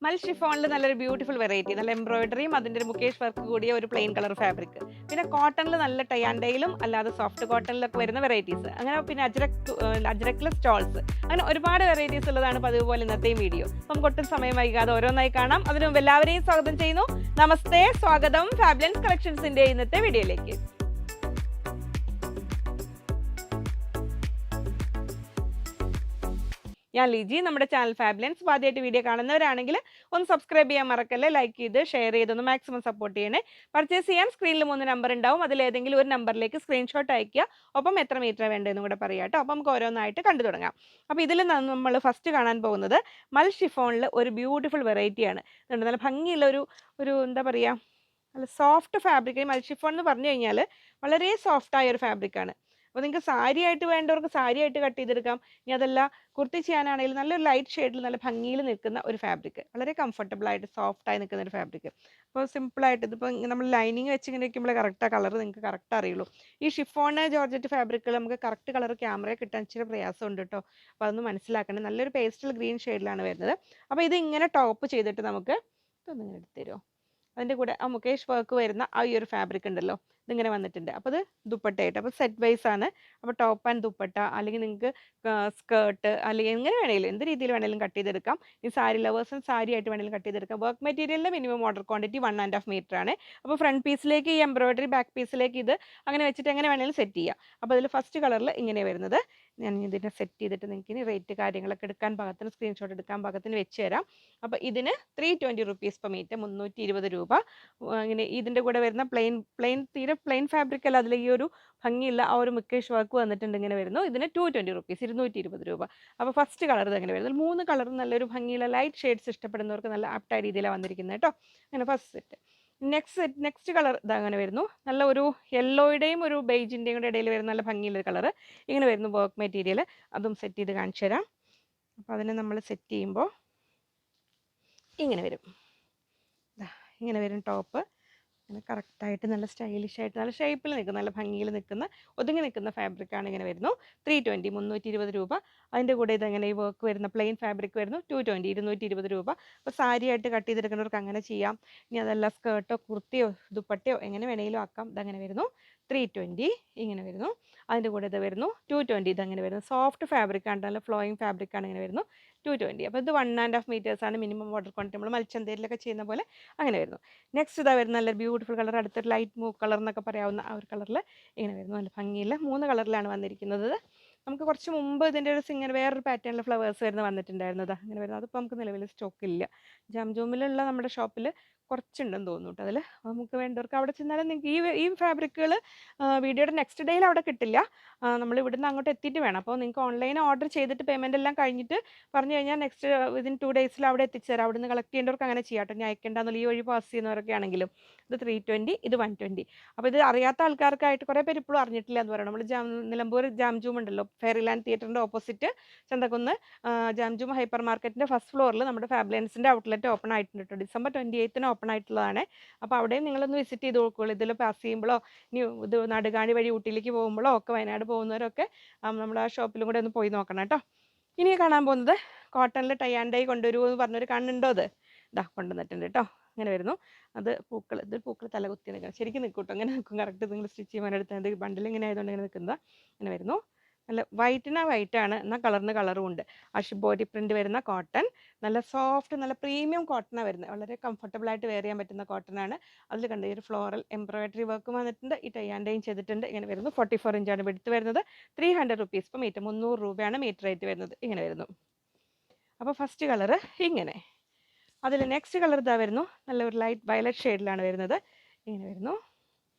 മൽ ഷിഫോണിൽ നല്ലൊരു beautiful variety, നല്ല എംബ്രോയിഡറിയും അതിൻ്റെ ഒരു മുകേഷ് വർക്ക് കൂടിയ ഒരു പ്ലെയിൻ കളർ ഫാബ്രിക്. പിന്നെ കോട്ടണിൽ നല്ല ടയാൻഡയിലും അല്ലാതെ സോഫ്റ്റ് കോട്ടണിലൊക്കെ വരുന്ന വെറൈറ്റീസ്. അങ്ങനെ പിന്നെ അജ്രക്കിലെ സ്റ്റോൾസ്, അങ്ങനെ ഒരുപാട് വെറൈറ്റീസ് ഉള്ളതാണ് പതിവ് പോലെ ഇന്നത്തെയും വീഡിയോ. അപ്പം നമുക്ക് ഒട്ടും സമയം വൈകാതെ ഓരോന്നായി കാണാം. അതിനു മുമ്പ് എല്ലാവരെയും സ്വാഗതം ചെയ്യുന്നു. നമസ്തേ, സ്വാഗതം ഫാബ്ലൻസ് കളക്ഷൻസിന്റെ ഇന്നത്തെ വീഡിയോയിലേക്ക്. ഞാൻ ലിജി. നമ്മുടെ ചാനൽ ഫാബ്ലൻസ് ആദ്യമായിട്ട് വീഡിയോ കാണുന്നവരാണെങ്കിൽ ഒന്ന് സബ്സ്ക്രൈബ് ചെയ്യാൻ മറക്കല്ലേ, ലൈക്ക് ചെയ്ത് ഷെയർ ചെയ്തൊന്ന് മാക്സിമം സപ്പോർട്ട് ചെയ്യണേ. പർച്ചേസ് ചെയ്യാൻ സ്ക്രീനിൽ 3 നമ്പർ ഉണ്ടാവും, അതിലേതെങ്കിലും ഒരു നമ്പറിലേക്ക് സ്ക്രീൻഷോട്ട് അയക്കുക. ഒപ്പം എത്ര മീറ്റർ വേണ്ടതെന്നും കൂടെ പറയാം കേട്ടോ. അപ്പം നമുക്ക് ഓരോന്നായിട്ട് കണ്ടു തുടങ്ങാം. അപ്പോൾ ഇതിൽ നമ്മൾ ഫസ്റ്റ് കാണാൻ പോകുന്നത് മൽ ഷിഫോണിൽ ഒരു ബ്യൂട്ടിഫുൾ വെറൈറ്റിയാണ്. നല്ല ഭംഗിയുള്ള ഒരു എന്താ പറയുക, നല്ല സോഫ്റ്റ് ഫാബ്രിക്. മൽ ഷിഫോൺ എന്ന് പറഞ്ഞു കഴിഞ്ഞാൽ വളരെ സോഫ്റ്റായ ഒരു ഫാബ്രിക്കാണ്. അപ്പോൾ നിങ്ങൾക്ക് സാരി ആയിട്ട് വേണ്ടവർക്ക് സാരി ആയിട്ട് കട്ട് ചെയ്തെടുക്കാം. ഇനി അതല്ല കുർത്തി ചെയ്യാനാണെങ്കിൽ നല്ലൊരു ലൈറ്റ് ഷെയ്ഡിൽ നല്ല ഭംഗിയിൽ നിൽക്കുന്ന ഒരു ഫാബ്രിക്, വളരെ കംഫർട്ടബിൾ ആയിട്ട് സോഫ്റ്റായി നിൽക്കുന്ന ഒരു ഫാബ്രിക്. അപ്പോൾ സിമ്പിളായിട്ട് ഇതിപ്പോൾ നമ്മൾ ലൈനിങ് വെച്ച് ഇങ്ങനെ വയ്ക്കുമ്പോൾ കറക്റ്റ് കളർ നിങ്ങൾക്ക് കറക്റ്റ് അറിയുള്ളൂ. ഈ ഷിഫോൺ ജോർജറ്റ് ഫാബ്രിക്കുകൾ നമുക്ക് കറക്റ്റ് കളർ ക്യാമറയിൽ കിട്ടാൻ ഇച്ചിരി പ്രയാസമുണ്ട് കേട്ടോ. അപ്പോൾ അതൊന്ന് മനസ്സിലാക്കണം. നല്ലൊരു പേസ്റ്റൽ ഗ്രീൻ ഷെയ്ഡിലാണ് വരുന്നത്. അപ്പോൾ ഇത് ഇങ്ങനെ ടോപ്പ് ചെയ്തിട്ട് നമുക്ക് ഇതൊന്നിങ്ങനെ എടുത്ത് തരുമോ, അതിൻ്റെ കൂടെ ആ മുകേഷ് വർക്ക് വരുന്ന ആ ഈ ഒരു ഫാബ്രിക് ഉണ്ടല്ലോ, ഇതിങ്ങനെ വന്നിട്ടുണ്ട്. അപ്പോൾ ഇത് ദുപ്പട്ടയായിട്ട്, അപ്പോൾ സെറ്റ് വൈസ് ആണ്. അപ്പോൾ ടോപ്പ് ആൻഡ് ദുപ്പട്ട, അല്ലെങ്കിൽ നിങ്ങൾക്ക് സ്കേർട്ട്, അല്ലെങ്കിൽ എങ്ങനെ വേണമെങ്കിലും എന്ത് രീതിയിൽ വേണമെങ്കിലും കട്ട് ചെയ്തെടുക്കാം. ഈ സാരി ലവേഴ്സും സാരി ആയിട്ട് വേണമെങ്കിലും കട്ട് ചെയ്തെടുക്കാം. വർക്ക് മെറ്റീരിയലിൻ്റെ മിനിമം ഓർഡർ ക്വാണ്ടിറ്റി 1.5 മീറ്റർ ആണ്. അപ്പോൾ ഫ്രണ്ട് പീസിലേക്ക് ഈ എംബ്രോയിഡറി, ബാക്ക് പീസിലേക്ക് ഇത് അങ്ങനെ വെച്ചിട്ട് എങ്ങനെ വേണമെങ്കിലും സെറ്റ് ചെയ്യാം. അപ്പോൾ അതിൽ ഫസ്റ്റ് കളറിൽ ഇങ്ങനെ വരുന്നത്. ഞാൻ ഇതിനെ സെറ്റ് ചെയ്തിട്ട് നിങ്ങൾക്ക് ഇനി റേറ്റ് കാര്യങ്ങളൊക്കെ എടുക്കാൻ പാകത്തിന് സ്ക്രീൻഷോട്ട് എടുക്കാൻ പാകത്തിന് വെച്ച് തരാം. അപ്പോൾ ഇതിന് 320 റുപ്പീസ് പെർ മീറ്റർ, 320 രൂപ. ഇങ്ങനെ ഇതിൻ്റെ കൂടെ വരുന്ന തീരെ പ്ലെയിൻ ഫാബ്രിക് അല്ല, അതിൽ ഈ ഒരു ഭംഗിയില്ല ആ ഒരു മുകേഷ് വർക്ക് വന്നിട്ടുണ്ട്. ഇങ്ങനെ വരുന്നു. ഇതിന് 220 റുപ്പീസ്, 220 രൂപ. അപ്പോൾ ഫസ്റ്റ് കളർ ഇത് അങ്ങനെ വരുന്നത്. 3 കളറും നല്ലൊരു ഭംഗിയുള്ള ലൈറ്റ് ഷെയ്ഡ്സ് ഇഷ്ടപ്പെടുന്നവർക്ക് നല്ല ആപ്റ്റായ രീതിയിലാണ് വന്നിരിക്കുന്നത് കേട്ടോ. അങ്ങനെ ഫസ്റ്റ് സെറ്റ്. നെക്സ്റ്റ് കളർ ഇത് അങ്ങനെ വരുന്നു. നല്ല ഒരു യെല്ലോയുടെയും ഒരു ബേജിൻ്റെയും കൂടെ ഇടയിൽ വരുന്ന നല്ല ഭംഗിയുള്ള കളർ ഇങ്ങനെ വരുന്നു. വർക്ക് മെറ്റീരിയൽ അതും സെറ്റ് ചെയ്ത് കാണിച്ചു തരാം. അപ്പോൾ അതിനെ നമ്മൾ സെറ്റ് ചെയ്യുമ്പോൾ ഇങ്ങനെ വരും. ഇങ്ങനെ വരും ടോപ്പ്. അങ്ങനെ കറക്റ്റായിട്ട് നല്ല സ്റ്റൈലിഷ് ആയിട്ട് നല്ല ഷേപ്പിൽ നിൽക്കുന്ന, നല്ല ഭംഗിയിൽ നിൽക്കുന്ന, ഒതുങ്ങി നിൽക്കുന്ന ഫാബ്രിക്കാണ്. ഇങ്ങനെ വരുന്നു. 320, 320 രൂപ. അതിൻ്റെ കൂടെ ഇതങ്ങനെ ഈ വർക്ക് വരുന്ന പ്ലെയിൻ ഫാബ്രിക് വരുന്നു. 220, 220 രൂപ. അപ്പോൾ സാരി ആയിട്ട് കട്ട് ചെയ്തെടുക്കുന്നവർക്ക് അങ്ങനെ ചെയ്യാം. ഇനി അതല്ല സ്കേർട്ടോ കുർത്തിയോ ദുപ്പട്ടയോ എങ്ങനെ വേണമെങ്കിലും ആക്കാം. ഇതങ്ങനെ വരുന്നു. 320 ഇങ്ങനെ വരുന്നു. അതിൻ്റെ കൂടെ ഇത് വരുന്നു 220. ഇതങ്ങനെ വരുന്നു. സോഫ്റ്റ് ഫാബ്രിക്കാണ്, നല്ല ഫ്ലോയിങ് ഫാബ്രിക്കാണ്. ഇങ്ങനെ വരുന്നു 220. അപ്പോൾ ഇത് 1.5 മീറ്റേഴ്സാണ് മിനിമം ഓർഡർ ക്വാണ്ടിറ്റി. നമ്മൾ മൽച്ചന്തയിലൊക്കെ ചെയ്യുന്ന പോലെ അങ്ങനെ വരുന്നു. നെക്സ്റ്റ് ഇതാ വരുന്ന നല്ല ബ്യൂട്ടിഫുൾ കളർ, അടുത്തൊരു ലൈറ്റ് മൂവ് കളർ എന്നൊക്കെ പറയാവുന്ന ആ ഒരു കളറിൽ ഇങ്ങനെ വരുന്നു. നല്ല ഭംഗിയിൽ 3 കളറിലാണ് വന്നിരിക്കുന്നത്. നമുക്ക് കുറച്ച് മുമ്പ് ഇതിൻ്റെ ഒരു വേറൊരു പാറ്റേണിൽ ഫ്ലവേഴ്സ് വരുന്ന വന്നിട്ടുണ്ടായിരുന്നത് അങ്ങനെ വരുന്നത്. അതിപ്പോൾ നമുക്ക് നിലവിൽ സ്റ്റോക്ക് ഇല്ല. ജാംജൂമിലുള്ള നമ്മുടെ ഷോപ്പിൽ കുറച്ചുണ്ടെന്ന് തോന്നുന്നു കേട്ടോ. അതിൽ നമുക്ക് വേണ്ടവർക്ക് അവിടെ ചെന്നാലും നിങ്ങൾക്ക് ഈ ഫാബ്രിക്കുകൾ വീഡിയോയുടെ നെക്സ്റ്റ് ഡേയിൽ അവിടെ കിട്ടില്ല. നമ്മൾ ഇവിടുന്ന് അങ്ങോട്ട് എത്തിയിട്ട് വേണം. അപ്പോൾ നിങ്ങൾക്ക് ഓൺലൈൻ ഓർഡർ ചെയ്തിട്ട് പേയ്മെൻ്റ് എല്ലാം കഴിഞ്ഞിട്ട് പറഞ്ഞു കഴിഞ്ഞാൽ നെക്സ്റ്റ് വിതിൻ 2 ഡേയ്സിൽ അവിടെ എത്തിച്ചു തരാം. അവിടെ നിന്ന് കളക്ട് ചെയ്യേണ്ടവർക്ക് അങ്ങനെ ചെയ്യാം കേട്ടോ. ഞാൻ അയക്കേണ്ടെന്നുള്ള ഈ വഴി പാസ് ചെയ്യുന്നവരൊക്കെ ആണെങ്കിലും. ഇത് 320, ഇത് 120. അപ്പോൾ ഇത് അറിയാത്ത ആൾക്കാർക്കായിട്ട് കുറേ പേര് ഇപ്പോഴും അറിഞ്ഞിട്ടില്ല എന്ന് പറയണം. നമ്മൾ നിലമ്പൂർ ജാംജൂം ഉണ്ടല്ലോ, ഫെയറിലാൻഡ് തിയേറ്ററിൻ്റെ ഓപ്പോസിറ്റ് ചന്തക്കുന്ന് ജാംജൂം ഹൈപ്പർ മാർക്കറ്റിൻ്റെ ഫസ്റ്റ് ഫ്ലോറിൽ നമ്മുടെ ഫാബ്ലൻസിൻ്റെ ഔട്ട്ലെറ്റ് ഓപ്പൺ ആയിട്ടുണ്ട് കേട്ടോ. ഡിസംബർ 28 ഓപ്പൺ ആയിട്ടുള്ളതാണ്. അപ്പോൾ അവിടെയും നിങ്ങളൊന്ന് വിസിറ്റ് ചെയ്ത് നോക്കുകയുള്ളൂ. ഇതിൽ പാസ് ചെയ്യുമ്പോഴോ ഇനി ഇത് നാടുകാണി വഴി ഊട്ടിയിലേക്ക് പോകുമ്പോഴോ ഒക്കെ വയനാട് പോകുന്നവരൊക്കെ നമ്മൾ ആ ഷോപ്പിലും കൂടെ ഒന്ന് പോയി നോക്കണം കേട്ടോ. ഇനി കാണാൻ പോകുന്നത് കോട്ടണിൽ ടൈ ആൻഡ് ഡൈ കൊണ്ടുവരൂ എന്ന് പറഞ്ഞൊരു കണ്ണുണ്ടോ, അത് ഇതാ കൊണ്ടുവന്നിട്ടുണ്ട് കേട്ടോ. അങ്ങനെ വരുന്നു. ഇത് പൂക്കൾ തല കുത്തി നിൽക്കണം, ശരിക്കും നിൽക്കും കേട്ടോ. അങ്ങനെ നിൽക്കും കറക്റ്റ്. നിങ്ങൾ സ്റ്റിച്ച് ചെയ്യാൻ എടുത്തത് ബണ്ടിൽ ഇങ്ങനെ ആയതുകൊണ്ട് ഇങ്ങനെ നിൽക്കുന്നത്. അങ്ങനെ വരുന്നു. നല്ല വൈറ്റാണ്, എന്നാൽ കളറിന് കളറും ഉണ്ട്. ബോഡി പ്രിന്റ് വരുന്ന കോട്ടൺ, നല്ല സോഫ്റ്റ് നല്ല പ്രീമിയം കോട്ടണാണ് വരുന്നത്. വളരെ കംഫർട്ടബിൾ ആയിട്ട് വെയർ ചെയ്യാൻ പറ്റുന്ന കോട്ടനാണ്. അതിൽ കണ്ട ഈ ഒരു ഫ്ലോറൽ എംബ്രോയിഡറി വർക്കും വന്നിട്ടുണ്ട്. ഈ ടൈ ആൻഡ് ഡൈയും ചെയ്തിട്ടുണ്ട്. ഇങ്ങനെ വരുന്നു. 44 ഇഞ്ചാണ് വെടുത്ത് വരുന്നത്. 300 റുപ്പീസ് പെർ മീറ്റർ, 300 രൂപയാണ് മീറ്റർ റേറ്റ് വരുന്നത്. ഇങ്ങനെ വരുന്നു. അപ്പോൾ ഫസ്റ്റ് കളറ് ഇങ്ങനെ. അതിൽ നെക്സ്റ്റ് കളർ ഇതാ വരുന്നു. നല്ല ഒരു ലൈറ്റ് വയലറ്റ് ഷെയ്ഡിലാണ് വരുന്നത്. ഇങ്ങനെ വരുന്നു.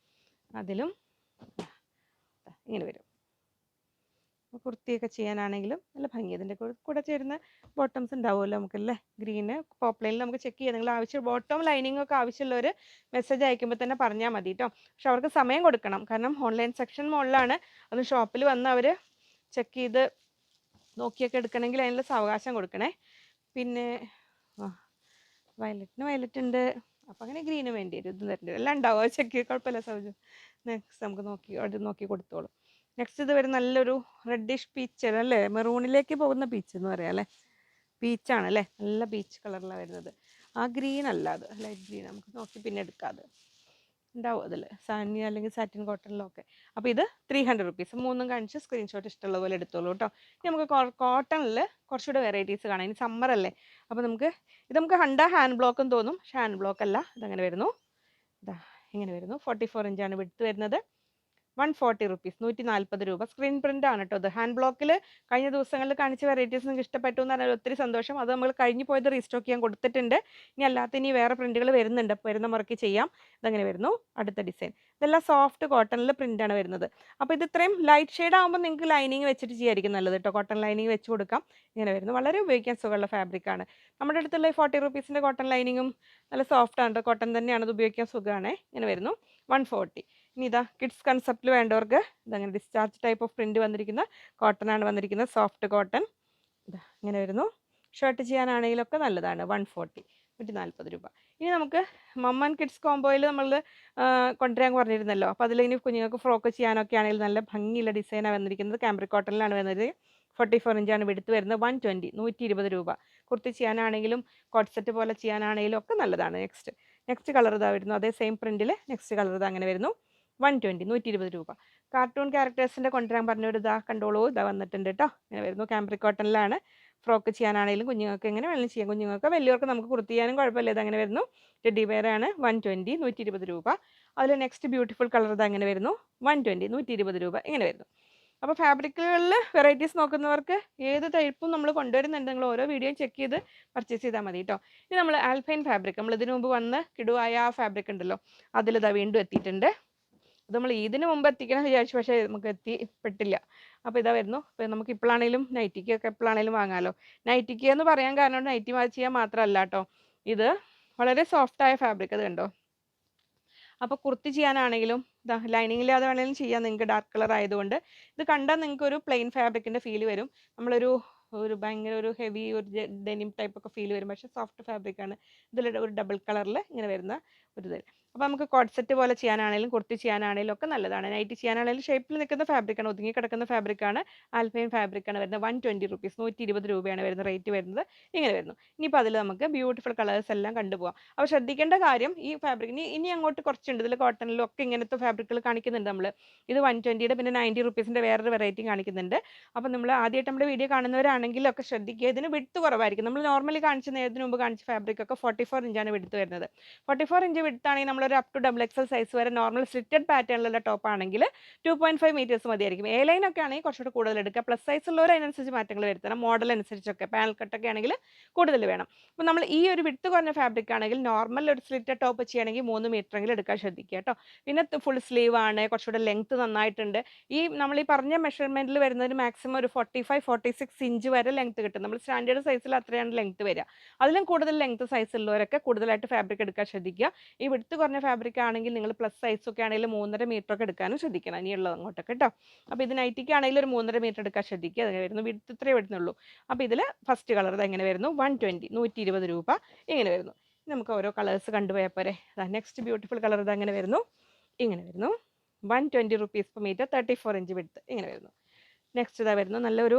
അതിലും ഇങ്ങനെ വരും. കുർത്തിയൊക്കെ ചെയ്യാനാണെങ്കിലും നല്ല ഭംഗി. ഇതിൻ്റെ കൂടെ ചേരുന്ന ബോട്ടംസ് ഉണ്ടാവുമല്ലോ നമുക്കല്ലേ, ഗ്രീന് പോപ്ലൈനിൽ നമുക്ക് ചെക്ക് ചെയ്യാം. നിങ്ങൾ ആവശ്യം ബോട്ടം ലൈനിങ് ഒക്കെ ആവശ്യമുള്ളവർ മെസ്സേജ് അയക്കുമ്പോൾ തന്നെ പറഞ്ഞാൽ മതി കേട്ടോ. പക്ഷെ അവർക്ക് സമയം കൊടുക്കണം, കാരണം ഓൺലൈൻ സെക്ഷൻ മുകളിലാണ്. അത് ഷോപ്പിൽ വന്ന് അവർ ചെക്ക് ചെയ്ത് നോക്കിയൊക്കെ എടുക്കണമെങ്കിൽ അതിനുള്ള സാവകാശം കൊടുക്കണേ. പിന്നെ വയലറ്റ് ഉണ്ട്. അപ്പം അങ്ങനെ ഗ്രീന് വേണ്ടി വരും. ഇത് തരേണ്ടി വരും. എല്ലാം ഉണ്ടാവുക ചെക്ക് ചെയ്ത് കുഴപ്പമില്ല. സൗജന്യം നെക്സ്റ്റ് നമുക്ക് നോക്കി കൊടുത്തോളും. നെക്സ്റ്റ് ഇത് വരും നല്ലൊരു റെഡിഷ് പീച്ച് അല്ലേ, മെറൂണിലേക്ക് പോകുന്ന പീച്ച് എന്ന് പറയാം അല്ലേ. പീച്ചാണ് അല്ലേ, നല്ല പീച്ച് കളറിലാണ് വരുന്നത്. ആ ഗ്രീൻ അല്ല, അത് ലൈറ്റ് ഗ്രീൻ, നമുക്ക് നോക്കി പിന്നെ എടുക്കാതെ ഉണ്ടാവും അതിൽ സാനി അല്ലെങ്കിൽ സാറ്റിൻ കോട്ടണിലൊക്കെ. അപ്പോൾ ഇത് 300 റുപ്പീസ്. മൂന്നും കാണിച്ച് സ്ക്രീൻഷോട്ട് ഇഷ്ടമുള്ള പോലെ എടുത്തോളൂ കേട്ടോ. ഇനി നമുക്ക് കോട്ടണിൽ കുറച്ചുകൂടെ വെറൈറ്റീസ് കാണാം. ഇനി സമ്മർ അല്ലേ, അപ്പോൾ ഇത് നമുക്ക് ഹാൻഡ് ബ്ലോക്കും തോന്നും, പക്ഷേ ഹാൻഡ് ബ്ലോക്ക് അല്ല. ഇതങ്ങനെ വരുന്നു, ഇതാ ഇങ്ങനെ വരുന്നു. 44 ഇഞ്ചാണ് വിഡ്ത്ത് വരുന്നത്. 140 റുപ്പീസ്, 140 രൂപ. സ്ക്രീൻ പ്രിന്റ് ആണ് കേട്ടോ. അത് ഹാൻഡ് ബ്ലോക്കിൽ കഴിഞ്ഞ ദിവസങ്ങളിൽ കാണിച്ച വെറൈറ്റീസ് നിങ്ങൾക്ക് ഇഷ്ടപ്പെട്ടു എന്ന് പറഞ്ഞാൽ ഒത്തിരി സന്തോഷം. അത് നമ്മൾ കഴിഞ്ഞു പോയത് റീസ്റ്റോക്ക് ചെയ്യാൻ കൊടുത്തിട്ടുണ്ട്. ഇനി വേറെ പ്രിന്റുകൾ വരുന്നുണ്ട്, വരുന്ന മുറയ്ക്ക് ചെയ്യാം. ഇതങ്ങനെ വരുന്നു. അടുത്ത ഡിസൈൻ ഇതെല്ലാം സോഫ്റ്റ് കോട്ടണിൽ പ്രിന്റ് ആണ് വരുന്നത്. അപ്പോൾ ഇത് ഇത്രയും ലൈറ്റ് ഷെയ്ഡ് ആകുമ്പോൾ നിങ്ങൾക്ക് ലൈനിങ് വെച്ചിട്ട് ചെയ്യായിരിക്കും നല്ലത് കേട്ടോ. കോട്ടൺ ലൈനിങ് വെച്ച് കൊടുക്കാം. ഇങ്ങനെ വരുന്നു. വളരെ ഉപയോഗിക്കാൻ സുഖമുള്ള ഫാബ്രിക് ആണ്. നമ്മുടെ അടുത്തുള്ള 40 റുപ്പീസിൻ്റെ കോട്ടൺ ലൈനിങ്ങും നല്ല സോഫ്റ്റ് ആണ്, കോട്ടൺ തന്നെയാണ്, അത് ഉപയോഗിക്കാൻ സുഖമാണ്. ഇങ്ങനെ വരുന്നു. 140. ഇനി ഇതാ കിഡ്സ് കൺസെപ്റ്റിൽ വേണ്ടവർക്ക് ഇതങ്ങനെ ഡിസ്ചാർജ് ടൈപ്പ് ഓഫ് പ്രിന്റ് വന്നിരിക്കുന്ന കോട്ടൺ ആണ് വന്നിരിക്കുന്നത്. Soft cotton. ഇതാ ഇങ്ങനെ വരുന്നു. ഷർട്ട് ചെയ്യാനാണെങ്കിലൊക്കെ നല്ലതാണ്. 140, 140 രൂപ. ഇനി നമുക്ക് മമ്മൻ കിഡ്സ് കോംബോയിൽ നമ്മൾ കൊണ്ടുവരാൻ പറഞ്ഞിരുന്നല്ലോ. അപ്പോൾ അതിൽ ഇനി കുഞ്ഞുങ്ങൾക്ക് ഫ്രോക്ക് ചെയ്യാനൊക്കെ ആണെങ്കിൽ നല്ല ഭംഗിയുള്ള ഡിസൈനാണ് വന്നിരിക്കുന്നത്. കാംബ്രിക് കോട്ടണിലാണ് വരുന്നത്. 44 ഇഞ്ചാണ് വിടുത്ത് വരുന്നത്. 120, 120 രൂപ. കുർത്തി ചെയ്യാനാണെങ്കിലും കോട്ട് സെറ്റ് പോലെ ചെയ്യാനാണെങ്കിലും ഒക്കെ നല്ലതാണ്. നെക്സ്റ്റ് കളർ ഇതാ വരുന്നു. അതേ സെയിം പ്രിന്റിൽ നെക്സ്റ്റ് കളർ ഇതാ അങ്ങനെ വരുന്നു. 120, 120 രൂപ. കാർട്ടൂൺ ക്യാരക്ടേഴ്സിൻ്റെ കൊണ്ടുവരാൻ പറഞ്ഞൊരു ഇതാ കണ്ടോളൂ, ഇതാ വന്നിട്ടുണ്ട് കേട്ടോ. ഇങ്ങനെ വരുന്നു. കാംബ്രിക് കോട്ടണിലാണ്. ഫ്രോക്ക് ചെയ്യാനാണെങ്കിലും കുഞ്ഞുങ്ങൾക്ക് എങ്ങനെ വേണമെങ്കിലും ചെയ്യാം. കുഞ്ഞുങ്ങൾക്ക് വലിയവർക്ക് നമുക്ക് കുർത്തി ചെയ്യാനും കുഴപ്പമില്ല. ഇതങ്ങനെ വരുന്നു. ടെഡി വെയർ ആണ്. 120, 120 രൂപ. അതിൽ നെക്സ്റ്റ് ബ്യൂട്ടിഫുൾ കളർ ഇത് അങ്ങനെ വരുന്നു. 120, 120 രൂപ. ഇങ്ങനെ വരുന്നു. അപ്പോൾ ഫാബ്രിക്കുകളിൽ വെറൈറ്റീസ് നോക്കുന്നവർക്ക് ഏത് ടൈപ്പും നമ്മൾ കൊണ്ടുവരുന്നുണ്ട്. നിങ്ങൾ ഓരോ വീഡിയോയും ചെക്ക് ചെയ്ത് പർച്ചേസ് ചെയ്താൽ മതി കേട്ടോ. ഇനി നമ്മൾ ആൽഫൈൻ ഫാബ്രിക്, നമ്മൾ ഇതിനു മുമ്പ് വന്ന് കിടുവായ ആ ഫാബ്രിക് ഉണ്ടല്ലോ, അതിലിതാ വീണ്ടും എത്തിയിട്ടുണ്ട്. അത് നമ്മൾ ഇതിന് മുമ്പ് എത്തിക്കണം വിചാരിച്ചു, പക്ഷേ നമുക്ക് എത്തിപ്പെട്ടില്ല. അപ്പോൾ ഇതാ വരുന്നു. അപ്പോൾ നമുക്ക് ഇപ്പോഴാണെങ്കിലും നൈറ്റിക്കൊക്കെ എപ്പോഴാണെങ്കിലും വാങ്ങാമല്ലോ. നൈറ്റിക്ക് എന്ന് പറയാൻ കാരണം നൈറ്റി വാച്ച് ചെയ്യാൻ മാത്രമല്ല കേട്ടോ, ഇത് വളരെ സോഫ്റ്റായ ഫാബ്രിക്. അത് കണ്ടോ. അപ്പോൾ കുർത്തി ചെയ്യാനാണെങ്കിലും ഇതാ ലൈനിങ് ഇല്ലാതെ വേണമെങ്കിലും ചെയ്യാം. നിങ്ങൾക്ക് ഡാർക്ക് കളർ ആയതുകൊണ്ട് ഇത് കണ്ടാൽ നിങ്ങൾക്ക് ഒരു പ്ലെയിൻ ഫാബ്രിക്കിൻ്റെ ഫീൽ വരും. ഭയങ്കര ഒരു ഹെവി ഒരു ഡെനിം ടൈപ്പ് ഒക്കെ ഫീൽ വരും. പക്ഷേ സോഫ്റ്റ് ഫാബ്രിക്കാണ്. ഇതിൽ ഒരു ഡബിൾ കളറിൽ ഇങ്ങനെ വരുന്ന ഒരു ഇത്. അപ്പോൾ നമുക്ക് കോട്ട് സെറ്റ് പോലെ ചെയ്യാനാണെങ്കിലും കുർത്തി ചെയ്യാനാണെങ്കിലും ഒക്കെ നല്ലതാണ്. നൈറ്റി ചെയ്യാനാണെങ്കിലും ഷേപ്പിൽ നിൽക്കുന്ന ഫാബ്രിക്കാണ്, ഒതുങ്ങി കിടക്കുന്ന ഫാബ്രിക്കാണ്. ആൽഫൈൻ ഫാബ്രിക്കാണ് വരുന്നത്. 120 റുപ്പീസ്, 120 രൂപയാണ് വരുന്നത്. റേറ്റ് വരുന്നത് ഇങ്ങനെ വരുന്നു. ഇനിയിപ്പോൾ അതിൽ നമുക്ക് ബ്യൂട്ടിഫുൾ കളേഴ്സ് എല്ലാം കണ്ടുപോകാം. അപ്പോൾ ശ്രദ്ധിക്കേണ്ട കാര്യം, ഈ ഫാബ്രിക്കിന് ഇനി അങ്ങോട്ട് കുറച്ചുണ്ട്. ഇതിൽ കോട്ടണിലും ഒക്കെ ഇങ്ങനത്തെ ഫാബ്രിക്കുകൾ കാണിക്കുന്നുണ്ട് നമ്മൾ. ഇത് 120യുടെ പിന്നെ 90 റുപ്പീസിൻ്റെ വേറൊരു വെറൈറ്റി കാണിക്കുന്നുണ്ട്. അപ്പോൾ നമ്മൾ ആദ്യമായിട്ട് നമ്മുടെ വീഡിയോ കാണുന്നവരാണെങ്കിലും ഒക്കെ ശ്രദ്ധിക്കുക. ഇതിന് വിഡ്ത്ത് കുറവായിരിക്കും. നമ്മൾ നോർമലി ഇതിന് മുമ്പ് കാണിച്ച ഫാബ്രിക് ഒക്കെ 44 ഇഞ്ചാണ് വിഡ്ത്ത് വരുന്നത്. 44 ഇഞ്ച് വിഡ്ത്ത് ആണെങ്കിൽ നമ്മളൊരു up to double XL size വരെ നോർമൽ സ്ലിറ്റഡ് പാറ്റേണിലുള്ള ടോപ്പ് ആണെങ്കിൽ 2.5 മീറ്റേഴ്സ് മതിയായിരിക്കും. എ ലൈൻ ഒക്കെ ആണെങ്കിൽ കുറച്ചുകൂടെ കൂടുതൽ എടുക്കുക. പ്ലസ് സൈസ് ഉള്ളവർ അതിനനുസരിച്ച് മാറ്റങ്ങൾ വരുത്തണം. മോഡൽ അനുസരിച്ചൊക്കെ പാനൽ കട്ടൊക്കെ ആണെങ്കിൽ കൂടുതൽ വേണം. അപ്പോൾ നമ്മൾ ഈ ഒരു വിഡ്ത്ത് കുറഞ്ഞ ഫാബ്രിക് ആണെങ്കിൽ നോർമൽ ഒരു സ്ലിറ്റഡ് ടോപ്പ് ചെയ്യണമെങ്കിൽ 3 മീറ്ററെങ്കിലും എടുക്കാൻ ശ്രദ്ധിക്കുക കേട്ടോ. പിന്നെ ഫുൾ സ്ലീവ് ആണ്, കുറച്ചുകൂടെ ലെങ്ത്ത് നന്നായിട്ടുണ്ട്. നമ്മൾ ഈ പറഞ്ഞ മെഷർമെൻറ്റിൽ വരുന്നതിന് മാക്സിമം ഒരു 45, 46 ഇഞ്ച് വരെ ലെങ്ത്ത് കിട്ടും. നമ്മൾ സ്റ്റാൻഡേർഡ് സൈസിൽ അത്രയാണ് ലെങ്ത്ത് വരിക. അതിലും കൂടുതൽ ലെങ്ത്ത് സൈസ് ഉള്ളവരൊക്കെ കൂടുതലായിട്ട് ഫാബ്രിക് എടുക്കാൻ ശ്രദ്ധിക്കുക. ഈ വിഡ്ത്ത് കുറഞ്ഞ ഫാബ്രിക് ആണെങ്കിൽ നിങ്ങൾ പ്ലസ് സൈസൊക്കെ ആണെങ്കിൽ 3.5 മീറ്റർ ഒക്കെ എടുക്കാനും ശ്രദ്ധിക്കണം. ഇനിയുള്ളത് അങ്ങോട്ടൊക്കെ കേട്ടോ. അപ്പോൾ ഇത് നൈറ്റിക്ക് ആണെങ്കിൽ ഒരു 3.5 മീറ്റർ എടുക്കാൻ ശ്രദ്ധിക്കുക. അത് വരുന്നു. വിഡ്ത്ത് ഇത്രയേ വരുന്നുള്ളൂ. അപ്പോൾ ഇതിൽ ഫസ്റ്റ് കളർ ഇത് എങ്ങനെ വരുന്നു. 120, 120 രൂപ. ഇങ്ങനെ വരുന്നു. നമുക്ക് ഓരോ കളേഴ്സ് കണ്ടുപോയാൽ പോരെ. നെക്സ്റ്റ് ബ്യൂട്ടിഫുൾ കളർ ഇത് അങ്ങനെ വരുന്നു. ഇങ്ങനെ വരുന്നു. 120 rupees per metre, 34 inch width. ഇങ്ങനെ വരുന്നു. നെക്സ്റ്റ് ഇതാ വരുന്നു. നല്ലൊരു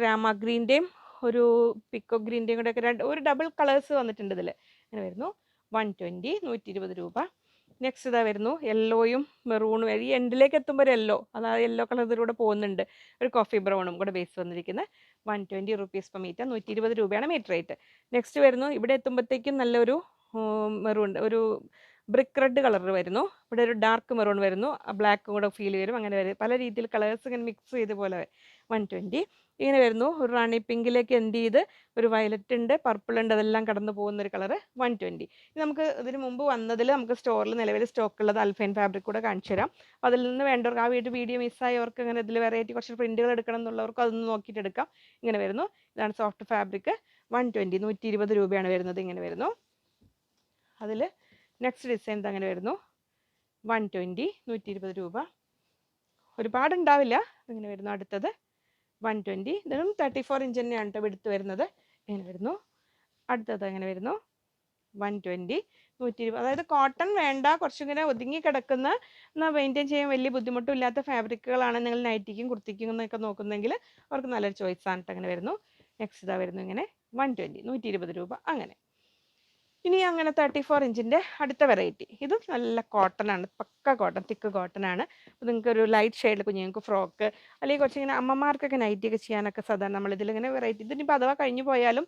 രാമ ഗ്രീൻ്റെയും ഒരു പിക്കോ ഗ്രീൻ്റെയും കൂടെ ഒക്കെ ഒരു ഡബിൾ കളേഴ്സ് വന്നിട്ടുണ്ട് ഇതിൽ. ഇങ്ങനെ വരുന്നു. 120, 120 രൂപ. നെക്സ്റ്റ് ഇതാ വരുന്നു. യെല്ലോയും മെറൂണും. ഈ എൻഡിലേക്ക് എത്തുമ്പോൾ ഒരു യെല്ലോ, അതായത് യെല്ലോ കളർ ഇതിലൂടെ പോകുന്നുണ്ട്. ഒരു കോഫി ബ്രൗണും കൂടെ ബേസ് വന്നിരിക്കുന്നത്. 120 റുപ്പീസ് പെർ മീറ്റർ, 120 രൂപയാണ് മീറ്റർ റേറ്റ്. നെക്സ്റ്റ് വരുന്നു. ഇവിടെ എത്തുമ്പോഴത്തേക്കും നല്ലൊരു മെറൂൺ, ഒരു ബ്രിക്ക് റെഡ് കളർ വരുന്നു. ഇവിടെ ഒരു ഡാർക്ക് മെറൂൺ വരുന്നു. ബ്ലാക്ക് കൂടെ ഫീൽ വരും. അങ്ങനെ വരും. പല രീതിയിൽ കളേഴ്സ് ഇങ്ങനെ മിക്സ് ചെയ്ത് പോലെ 120. ഇങ്ങനെ വരുന്നു. ഒരു റാണി പിങ്കിലേക്ക് എൻഡ് ചെയ്ത് ഒരു വയലറ്റ് ഉണ്ട്, പർപ്പിൾ ഉണ്ട്, അതെല്ലാം കടന്നു പോകുന്ന ഒരു കളർ 120. നമുക്ക് ഇതിന് മുമ്പ് വന്നതിൽ നമുക്ക് സ്റ്റോറിൽ നിലവിൽ സ്റ്റോക്ക് ഉള്ളത് അൽഫൈൻ ഫാബ്രിക് കൂടെ കാണിച്ചു തരാം. അപ്പോൾ അതിൽ നിന്ന് വേണ്ടവർക്ക്, ആ വീഡിയോ മിസ്സായവർക്ക്, അങ്ങനെ ഇതിൽ വെറൈറ്റി കുറച്ച് പ്രിന്റുകൾ എടുക്കണം എന്നുള്ളവർക്ക് അതൊന്ന് നോക്കിയിട്ട് എടുക്കാം. ഇങ്ങനെ വരുന്നു. ഇതാണ് സോഫ്റ്റ് ഫാബ്രിക്. 120, 120 രൂപയാണ് വരുന്നത്. ഇങ്ങനെ വരുന്നു. അതിൽ നെക്സ്റ്റ് ഡിസൈൻ അങ്ങനെ വരുന്നു. 120, 120 രൂപ. ഒരുപാടുണ്ടാവില്ല. ഇങ്ങനെ വരുന്നു. അടുത്തത് 120. ഇതിനും 34 ഇഞ്ച് തന്നെയാണ് കേട്ടോ വിഡ്ത്ത് വരുന്നത്. ഇങ്ങനെ വരുന്നു. അടുത്തത് അങ്ങനെ വരുന്നു. 120, 120. അതായത് കോട്ടൺ വേണ്ട, കുറച്ചിങ്ങനെ ഒതുങ്ങി കിടക്കുന്ന, എന്നാൽ മെയിൻറ്റെയിൻ ചെയ്യാൻ വലിയ ബുദ്ധിമുട്ടില്ലാത്ത ഫാബ്രിക്കുകളാണ് നിങ്ങൾ നൈറ്റിക്കും കുർത്തിക്കും എന്നൊക്കെ നോക്കുന്നെങ്കിൽ അവർക്ക് നല്ലൊരു ചോയ്സാണ് കേട്ടോ. അങ്ങനെ വരുന്നു. നെക്സ്റ്റ് ഇതാ വരുന്നു. ഇങ്ങനെ 120 120 രൂപ അങ്ങനെ. ഇനി അങ്ങനെ 34 ഇഞ്ചിൻ്റെ അടുത്ത വെറൈറ്റി. ഇത് നല്ല കോട്ടൺ ആണ്, പക്ക കോട്ടൺ, തിക്ക് കോട്ടൺ ആണ്. അപ്പോൾ നിങ്ങൾക്കൊരു ലൈറ്റ് ഷെയ്ഡിൽ കുഞ്ഞുങ്ങൾക്ക് ഫ്രോക്ക് അല്ലെങ്കിൽ കുറച്ചിങ്ങനെ അമ്മമാർക്കൊക്കെ നൈറ്റിയൊക്കെ ചെയ്യാനൊക്കെ സാധാരണ നമ്മളിതിലിങ്ങനെ വെറൈറ്റി, ഇതിനിപ്പോൾ അഥവാ കഴിഞ്ഞു പോയാലും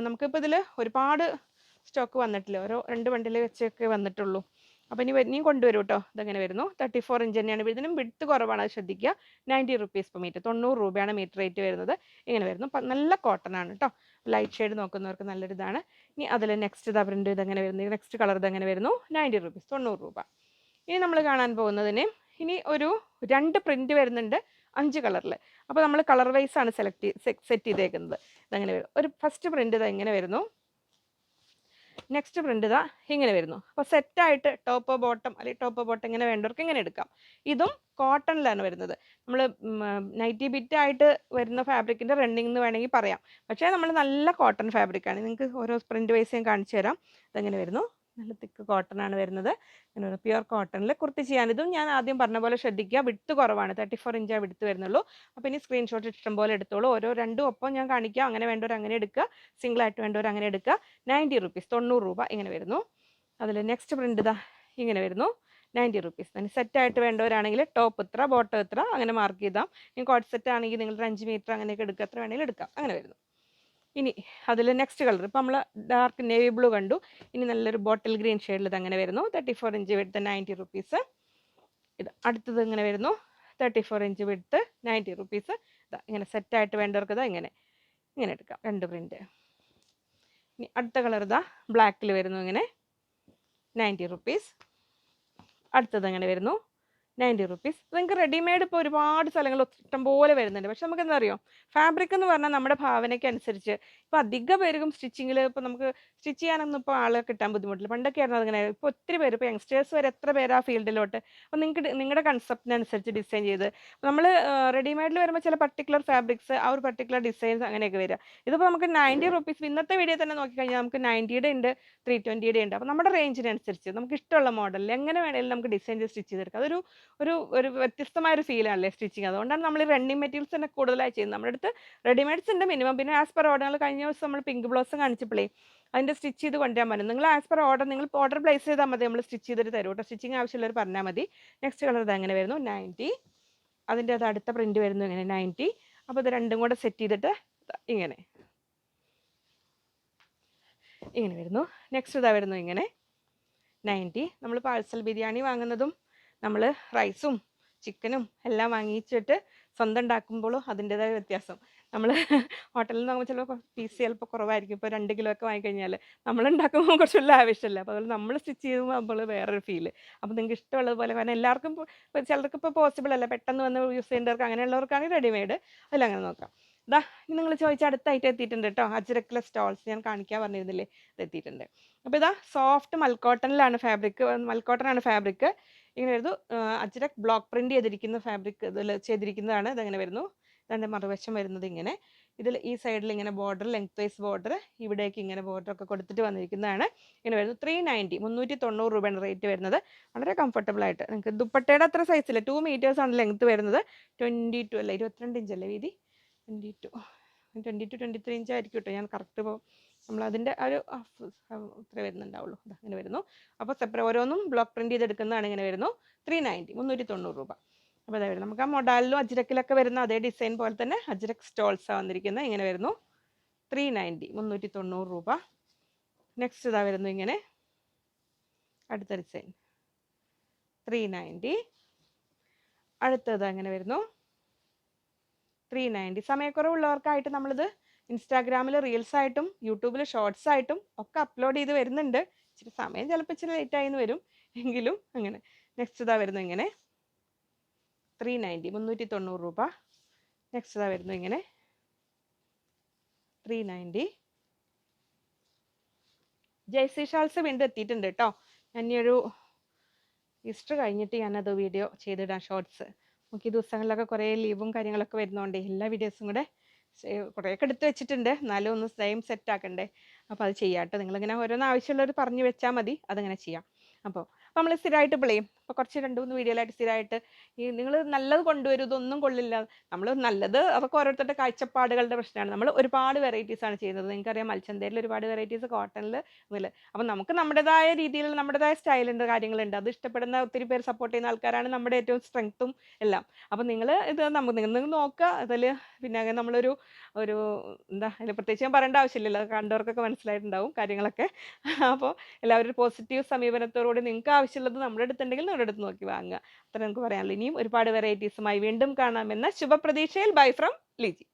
നമുക്കിപ്പോൾ ഇതിൽ ഒരുപാട് സ്റ്റോക്ക് വന്നിട്ടില്ല, ഓരോ 2 ബണ്ടിൽ വെച്ചൊക്കെ വന്നിട്ടുള്ളൂ. അപ്പോൾ ഇനിയും കൊണ്ടുവരും കേട്ടോ. ഇതങ്ങനെ വരുന്നു, 34 ഇഞ്ച് തന്നെയാണ്. ഇതിനും വിഡ്ത്ത് കുറവാണ്, അത് ശ്രദ്ധിക്കുക. 90 റുപ്പീസ് പെർ മീറ്റർ, 90 രൂപയാണ് മീറ്റർ റേറ്റ് വരുന്നത്. ഇങ്ങനെ വരുന്നു, നല്ല കോട്ടൺ ആണ് കേട്ടോ. ലൈറ്റ് ഷെയ്ഡ് നോക്കുന്നവർക്ക് നല്ലൊരു ഇതാണ്. ഇനി അതിൽ നെക്സ്റ്റ് ഇതാ പ്രിൻ്റ് ഇതെങ്ങനെ വരുന്നു, നെക്സ്റ്റ് കളർ ഇതെങ്ങനെ വരുന്നു, 90 റുപ്പീസ്, 90 രൂപ. ഇനി നമ്മൾ കാണാൻ പോകുന്നതിന് ഇനി ഒരു 2 പ്രിൻ്റ് വരുന്നുണ്ട് 5 കളറിൽ. അപ്പോൾ നമ്മൾ കളർ വൈസ് ആണ് സെറ്റ് ചെയ്തേക്കുന്നത്. ഇതങ്ങനെ വരും. ഒരു ഫസ്റ്റ് പ്രിൻ്റ് ഇതാ ഇങ്ങനെ വരുന്നു, നെക്സ്റ്റ് പ്രിൻ്റ് ഇതാ ഇങ്ങനെ വരുന്നു. അപ്പോൾ സെറ്റായിട്ട് ടോപ്പ് ബോട്ടം അല്ലെങ്കിൽ ടോപ്പ് ബോട്ടം ഇങ്ങനെ വേണ്ടവർക്ക് ഇങ്ങനെ എടുക്കാം. ഇതും കോട്ടണിലാണ് വരുന്നത്. നമ്മൾ നൈറ്റി ബിറ്റായിട്ട് വരുന്ന ഫാബ്രിക്കിൻ്റെ റണ്ണിങ് എന്ന് വേണമെങ്കിൽ പറയാം. പക്ഷേ നമ്മൾ നല്ല കോട്ടൺ ഫാബ്രിക്കാണ്. നിങ്ങൾക്ക് ഓരോ പ്രിൻ്റ് വൈസ് ഞാൻ കാണിച്ചു തരാം. ഇതെങ്ങനെ വരുന്നു, നല്ല തിക്ക് കോട്ടൺ ആണ് വരുന്നത്. ഇങ്ങനെ പ്യുവർ കോട്ടണിൽ കുർത്തി ചെയ്യാൻ. ഇതും ഞാൻ ആദ്യം പറഞ്ഞ പോലെ ശ്രദ്ധിക്കുക, വിഡ്ത്ത് കുറവാണ്, 34 ഇഞ്ചാണ് വിഡ്ത്ത് വരുന്നുള്ളൂ. അപ്പോൾ ഇനി സ്ക്രീൻഷോട്ട് ഇഷ്ടം പോലെ എടുത്തോളൂ. ഓരോ രണ്ടും ഒപ്പം ഞാൻ കാണിക്കാം. അങ്ങനെ വേണ്ടവർ അങ്ങനെ എടുക്കുക, സിംഗിളായിട്ട് വേണ്ടവർ അങ്ങനെ എടുക്കുക. 90 റുപ്പീസ്, 90 രൂപ ഇങ്ങനെ വരുന്നു. അതിൽ നെക്സ്റ്റ് പ്രിൻ്റ് ഇതാ ഇങ്ങനെ വരുന്നു, 90 റുപ്പീസ്. അതിന് സെറ്റായിട്ട് വേണ്ടവരാണെങ്കിൽ ടോപ്പ് ഇത്ര ബോട്ടം ഇത്ര അങ്ങനെ മാർക്ക് ചെയ്താൽ, ഇനി കോട്ട് സെറ്റ് ആണെങ്കിൽ നിങ്ങൾ 5 മീറ്റർ അങ്ങനെയൊക്കെ എടുക്കുക, എത്ര വേണമെങ്കിലും എടുക്കാം. അങ്ങനെ വരുന്നു. ഇനി അതിൽ നെക്സ്റ്റ് കളർ ഇപ്പോൾ നമ്മൾ ഡാർക്ക് നേവി ബ്ലൂ കണ്ടു. ഇനി നല്ലൊരു ബോട്ടിൽ ഗ്രീൻ ഷെയ്ഡിൽ ഇത് അങ്ങനെ വരുന്നു, 34 ഇഞ്ച് വിഡ്ത്ത്, 90 റുപ്പീസ്. ഇത് അടുത്തത് ഇങ്ങനെ വരുന്നു, 34 ഇഞ്ച് വിഡ്ത്ത്, 90 റുപ്പീസ്. ഇതാ ഇങ്ങനെ സെറ്റായിട്ട് വേണ്ടവർക്ക് ഇതാ ഇങ്ങനെ എടുക്കാം, 2 പ്രിൻ്റ്. ഇനി അടുത്ത കളർ ഇതാ ബ്ലാക്കിൽ വരുന്നു, ഇങ്ങനെ 90 റുപ്പീസ്. അടുത്തത് അങ്ങനെ വരുന്നു, 90 റുപ്പീസ്. നിങ്ങൾക്ക് റെഡിമെയ്ഡ് ഇപ്പോൾ ഒരുപാട് സ്ഥലങ്ങൾ ഇഷ്ടംപോലെ വരുന്നുണ്ട്. പക്ഷെ നമുക്ക് എന്താ അറിയോ, ഫാബ്രിക് എന്ന് പറഞ്ഞാൽ നമ്മുടെ ഭാവനയ്ക്ക് അനുസരിച്ച് ഇപ്പോൾ അധിക പേർക്കും സ്റ്റിച്ചിങ്ങിൽ ഇപ്പോൾ നമുക്ക് സ്റ്റിച്ച് ചെയ്യാനൊന്നും ഇപ്പോൾ ആളെ കിട്ടാൻ ബുദ്ധിമുട്ടില്ല. പണ്ടൊക്കെ ആയിരുന്നു അതിങ്ങനെ. ഇപ്പോൾ ഒത്തിരി പേര്, ഇപ്പോൾ യങ്സ്റ്റേഴ്സ് വരെ എത്ര പേര് ആ ഫീൽഡിലോട്ട്. അപ്പോൾ നിങ്ങൾക്ക് നിങ്ങളുടെ കൺസെപ്റ്റിനനുസരിച്ച് ഡിസൈൻ ചെയ്ത് നമ്മൾ റെഡിമെയ്ഡിൽ വരുമ്പോൾ ചില പർട്ടിക്കുലർ ഫാബ്രിക്സ് ആ ഒരു പർട്ടിക്കുലർ ഡിസൈൻസ് അങ്ങനെയൊക്കെ വരിക. ഇതിപ്പോൾ നമുക്ക് 90 റുപ്പീസ്, ഇന്നത്തെ വീഡിയോ തന്നെ നോക്കിക്കഴിഞ്ഞാൽ നമുക്ക് 90യുടെ ഉണ്ട്, 320യുടെ ഉണ്ട്. അപ്പോൾ നമ്മുടെ റേഞ്ചിനനുസരിച്ച് നമുക്ക് ഇഷ്ടമുള്ള മോഡലിൽ എങ്ങനെ വേണമെങ്കിലും നമുക്ക് ഡിസൈൻ ചെയ്ത് സ്റ്റിച്ച് ചെയ്തെടുക്കാം. അതൊരു ഒരു വ്യത്യസ്തമായൊരു ഫീലാണല്ലേ സ്റ്റിച്ചിങ്. അതുകൊണ്ടാണ് നമ്മൾ റണ്ണിങ് മെറ്റീരിയൽസ് തന്നെ കൂടുതലായി ചെയ്യുന്നത്. നമ്മുടെ അടുത്ത് റെഡിമെയ്ഡ്സ് ഉണ്ട് മിനിമം. പിന്നെ ആസ് പെർ ഓർഡർ, കഴിഞ്ഞ ദിവസം നമ്മൾ പിങ്ക് ബ്ലൗസ് കാണിച്ചപ്പോഴേ അതിൻ്റെ സ്റ്റിച്ച് ചെയ്ത് കൊണ്ടുവരാൻ പറ്റും. നിങ്ങൾ ആസ് പെർ ഓർഡർ, നിങ്ങൾ ഓർഡർ പ്ലേസ് ചെയ്താൽ മതി, നമ്മൾ സ്റ്റിച്ച് ചെയ്തിട്ട് തരും കേട്ടോ. സ്റ്റിച്ചിങ് ആവശ്യമുള്ളവർ പറഞ്ഞാൽ മതി. നെക്സ്റ്റ് കളർ ഇത് അങ്ങനെ വരുന്നു, 90. അതിൻ്റെ അത് അടുത്ത പ്രിൻ്റ് വരുന്നു ഇങ്ങനെ 90. അപ്പോൾ ഇത് രണ്ടും കൂടെ സെറ്റ് ചെയ്തിട്ട് ഇങ്ങനെ വരുന്നു. നെക്സ്റ്റ് ഇതാ വരുന്നു ഇങ്ങനെ 90. നമ്മൾ പാഴ്സൽ ബിരിയാണി വാങ്ങുന്നതും നമ്മൾ റൈസും ചിക്കനും എല്ലാം വാങ്ങിച്ചിട്ട് സ്വന്തം ഉണ്ടാക്കുമ്പോഴും അതിൻ്റെതായ വ്യത്യാസം. നമ്മൾ ഹോട്ടലിൽ നിന്ന് വാങ്ങുമ്പോൾ ചിലപ്പോൾ പീസ് ചിലപ്പോൾ കുറവായിരിക്കും. ഇപ്പോൾ 2 കിലോ ഒക്കെ വാങ്ങിക്കഴിഞ്ഞാൽ നമ്മൾ ഉണ്ടാക്കുമ്പോൾ കുറച്ചുള്ള ആവശ്യമില്ല. അപ്പോൾ അതുപോലെ നമ്മൾ സ്റ്റിച്ച് ചെയ്യുമ്പോൾ നമ്മൾ വേറൊരു ഫീല്. അപ്പോൾ നിങ്ങൾക്ക് ഇഷ്ടമുള്ളതുപോലെ, കാരണം എല്ലാവർക്കും ഇപ്പോൾ ചിലർക്ക് ഇപ്പോൾ പോസിബിൾ അല്ല, പെട്ടെന്ന് വന്ന് യൂസ് ചെയ്യേണ്ടവർക്ക്, അങ്ങനെയുള്ളവർക്കാണെങ്കിൽ റെഡിമെയ്ഡ് അതിലങ്ങനെ നോക്കാം. ഇതാ നിങ്ങൾ ചോദിച്ച അടുത്തായിട്ട് എത്തിയിട്ടുണ്ട് കേട്ടോ, അജ്രക്കിലെ സ്റ്റോൾസ് ഞാൻ കാണിക്കാൻ പറഞ്ഞിരുന്നില്ലേ, ഇത് എത്തിയിട്ടുണ്ട്. അപ്പോൾ ഇതാ സോഫ്റ്റ് മൽക്കോട്ടണിലാണ് ഫാബ്രിക്, മൽക്കോട്ടനാണ് ഫാബ്രിക്. ഇങ്ങനെ വരുന്നു, അജ്രക് ബ്ലോക്ക് പ്രിന്റ് ചെയ്തിരിക്കുന്ന ഫാബ്രിക് ഇതിൽ ചെയ്തിരിക്കുന്നതാണ്. ഇതങ്ങനെ വരുന്നു. ഇതിൻ്റെ മറുവശം വരുന്നത് ഇങ്ങനെ, ഇതിൽ ഈ സൈഡിൽ ഇങ്ങനെ ബോർഡർ, ലെങ്ത് വൈസ് ബോർഡർ, ഇവിടേക്ക് ഇങ്ങനെ ബോർഡർ ഒക്കെ കൊടുത്തിട്ട് വന്നിരിക്കുന്നതാണ്. ഇങ്ങനെ വരുന്നു, 390, 390 രൂപയാണ് റേറ്റ് വരുന്നത്. വളരെ കംഫർട്ടബിൾ ആയിട്ട് നിങ്ങൾക്ക് ദുപ്പട്ടയുടെ അത്ര സൈസില്ല, 2 മീറ്റേഴ്സ് ആണ് ലെങ്ത് വരുന്നത്. 22 അല്ല 22 ഇഞ്ചല്ലേ വീതി, 23 ഇഞ്ച് ആയിരിക്കും കേട്ടോ. ഞാൻ കറക്റ്റ് ഇപ്പോൾ നമ്മളതിൻ്റെ ഒരു ഇത്ര വരുന്നുണ്ടാവുള്ളൂ. അങ്ങനെ വരുന്നു. അപ്പോൾ സെപ്പറേറ്റ് ഓരോന്നും ബ്ലോക്ക് പ്രിന്റ് ചെയ്തെടുക്കുന്നതാണ്. ഇങ്ങനെ വരുന്നു, 390, 390 രൂപ. അപ്പോൾ അതായത് നമുക്ക് ആ മൊഡാലിലും അജ്രക്കിലൊക്കെ വരുന്ന അതേ ഡിസൈൻ പോലെ തന്നെ അജ്രക് സ്റ്റോൾസാണ് വന്നിരിക്കുന്നത്. ഇങ്ങനെ വരുന്നു, 390, 390 രൂപ. നെക്സ്റ്റ് ഇതാ വരുന്നു ഇങ്ങനെ അടുത്ത ഡിസൈൻ, 390. അടുത്തത് അങ്ങനെ വരുന്നു, 390. സമയക്കുറവുള്ളവർക്കായിട്ട് നമ്മളിത് ഇൻസ്റ്റാഗ്രാമിൽ റീൽസ് ആയിട്ടും യൂട്യൂബിൽ ഷോർട്സ് ആയിട്ടും ഒക്കെ അപ്ലോഡ് ചെയ്ത് വരുന്നുണ്ട്. ഇച്ചിരി സമയം ചിലപ്പോൾ ഇച്ചിരി ലേറ്റ് ആയിന്ന് വരും, എങ്കിലും അങ്ങനെ. നെക്സ്റ്റ് ഇതാ വരുന്നു ഇങ്ങനെ, 390, 390 രൂപ. നെക്സ്റ്റ് ഇതാ വരുന്നു ഇങ്ങനെ, 390. ജേഴ്സി ഷാൾസ് വീണ്ടും എത്തിയിട്ടുണ്ട് കേട്ടോ. ഞാൻ ഈ ഒരു ഈസ്റ്റർ കഴിഞ്ഞിട്ട് ഞാനത് വീഡിയോ ചെയ്തിടാം, ഷോർട്സ്. നമുക്ക് ഈ ദിവസങ്ങളിലൊക്കെ കുറേ ലീവും കാര്യങ്ങളൊക്കെ വരുന്നതുകൊണ്ട് എല്ലാ വീഡിയോസും കൂടെ കുറേയൊക്കെ എടുത്ത് വെച്ചിട്ടുണ്ട്, എന്നാലും ഒന്ന് സെയിം സെറ്റ് ആക്കണ്ടേ. അപ്പോൾ അത് ചെയ്യാം കേട്ടോ. നിങ്ങളിങ്ങനെ ഓരോന്ന് ആവശ്യമുള്ളവർ പറഞ്ഞു വെച്ചാൽ മതി, അതങ്ങനെ ചെയ്യാം. അപ്പോൾ നമ്മൾ സ്ഥിരമായിട്ട് ഇപ്പോൾ കുറച്ച് 2, 3 വീഡിയോയിലായിട്ട് സ്ഥിരമായിട്ട് നിങ്ങൾ നല്ലത് കൊണ്ടുവരും, ഇതൊന്നും കൊള്ളില്ല. നമ്മൾ നല്ലത് അതൊക്കെ ഓരോരുത്തരുടെ കാഴ്ചപ്പാടുകളുടെ പ്രശ്നമാണ്. നമ്മൾ ഒരുപാട് വെറൈറ്റീസ് ആണ് ചെയ്യുന്നത്. നിങ്ങൾക്കറിയാം മൽച്ചന്തയിൽ ഒരുപാട് വെറൈറ്റീസ്, കോട്ടണിൽ ഇതിൽ. അപ്പം നമുക്ക് നമ്മുടേതായ രീതിയിൽ നമ്മുടേതായ സ്റ്റൈലുണ്ട്, കാര്യങ്ങളുണ്ട്. അത് ഇഷ്ടപ്പെടുന്ന ഒത്തിരി പേര് സപ്പോർട്ട് ചെയ്യുന്ന ആൾക്കാരാണ് നമ്മുടെ ഏറ്റവും സ്ട്രെങ്ത്തും എല്ലാം. അപ്പം നിങ്ങൾ ഇത് നിങ്ങൾ നോക്കുക അതിൽ. പിന്നെ അങ്ങനെ നമ്മളൊരു എന്താ അതിൽ പ്രത്യേകിച്ച് ഞാൻ പറയേണ്ട ആവശ്യമില്ലല്ലോ, അത് കണ്ടവർക്കൊക്കെ മനസ്സിലായിട്ടുണ്ടാവും കാര്യങ്ങളൊക്കെ. അപ്പോൾ എല്ലാവരും ഒരു പോസിറ്റീവ് സമീപനത്തോടുകൂടി നിങ്ങൾക്ക് ആവശ്യമുള്ളത് നമ്മുടെ അടുത്തുണ്ടെങ്കിൽ നമ്മുടെ അടുത്ത് നോക്കി വാങ്ങുക. അത്ര നമുക്ക് പറയാനുള്ളൂ. ഇനിയും ഒരുപാട് വെറൈറ്റീസുമായി വീണ്ടും കാണാമെന്ന ശുഭപ്രതീക്ഷയിൽ ബൈ ഫ്രം ലിജി.